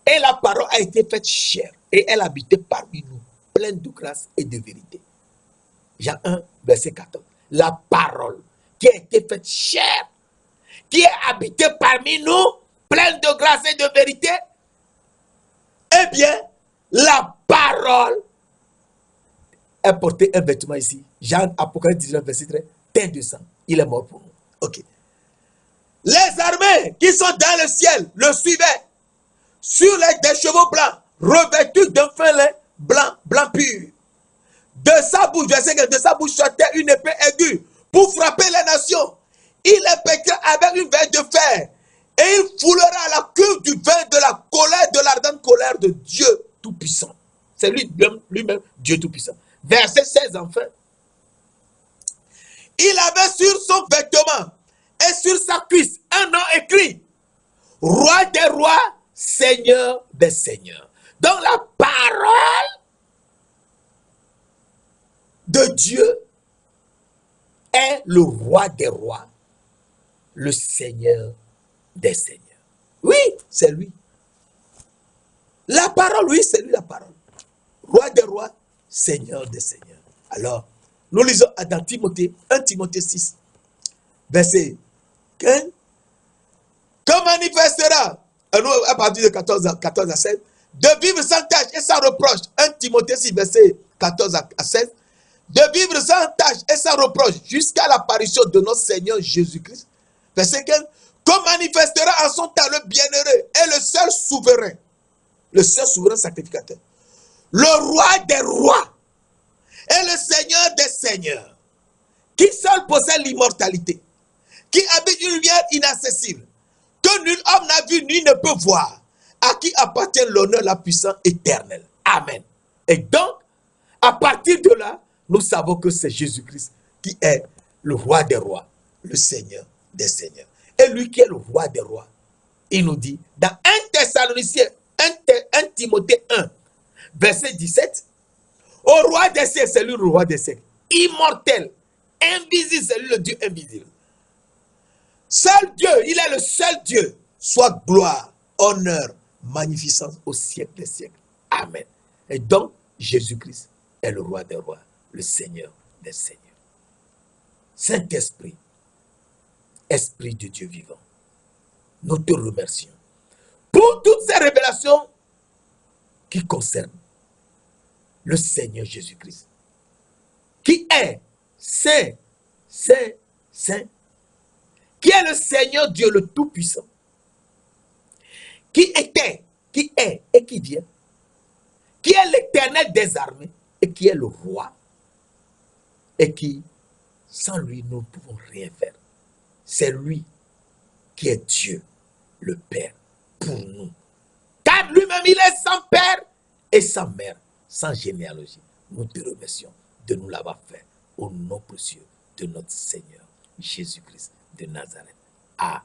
Et la parole a été faite chair, et elle habitait parmi nous, pleine de grâce et de vérité. Jean 1, verset 14. La parole qui a été faite chair, qui est habitée parmi nous, pleine de grâce et de vérité. Eh bien, la parole a porté un vêtement ici. Jean, Apocalypse 19, verset 13, teint de sang. Il est mort pour nous. Ok. Les armées qui sont dans le ciel le suivaient sur des chevaux blancs, revêtus d'un fin lin blanc, blanc pur. De sa bouche, de sa bouche sortait une épée aiguë pour frapper les nations. Il les pètera avec une veine de fer et il foulera la cuve du vin de la colère, de l'ardente colère de Dieu Tout-Puissant. C'est lui-même, Dieu Tout-Puissant. Verset 16 enfin. Il avait sur son vêtement et sur sa cuisse un nom écrit: Roi des rois, Seigneur des seigneurs. Donc la parole de Dieu est le roi des rois, le Seigneur des seigneurs. Oui, c'est lui. La parole, oui, c'est lui la parole. Roi des rois, Seigneur des seigneurs. Alors, nous lisons dans Timothée, 1 Timothée 6, verset 15. Que manifestera, à partir de 14 à 16, de vivre sans tâche et sans reproche. 1 Timothée 6, verset 14 à 16. De vivre sans tâche et sans reproche jusqu'à l'apparition de notre Seigneur Jésus-Christ. Verset 15. Que manifestera en son temps le bienheureux et le seul souverain sacrificateur, le roi des rois et le Seigneur des seigneurs, qui seul possède l'immortalité, qui habite une lumière inaccessible, que nul homme n'a vu ni ne peut voir, à qui appartient l'honneur, la puissance éternelle. Amen. Et donc, à partir de là, nous savons que c'est Jésus-Christ qui est le roi des rois, le Seigneur des seigneurs. Et lui qui est le roi des rois, il nous dit dans 1 Thessaloniciens, 1 Timothée 1, verset 17, au roi des siècles, c'est lui le roi des siècles, immortel, invisible, c'est lui le Dieu invisible. Seul Dieu, il est le seul Dieu, soit gloire, honneur, magnificence au siècle des siècles. Amen. Et donc, Jésus-Christ est le roi des rois, le Seigneur des seigneurs. Saint-Esprit, Esprit de Dieu vivant, nous te remercions pour toutes ces révélations qui concernent le Seigneur Jésus-Christ, qui est saint, saint, saint, qui est le Seigneur Dieu le Tout-Puissant, qui était, qui est et qui vient, qui est l'Éternel des armées et qui est le roi, et qui, sans lui, nous ne pouvons rien faire. C'est lui qui est Dieu, le Père, pour nous. Car lui-même, il est sans père et sans mère, sans généalogie. Nous te remercions de nous l'avoir fait au nom précieux de notre Seigneur Jésus-Christ de Nazareth. Amen.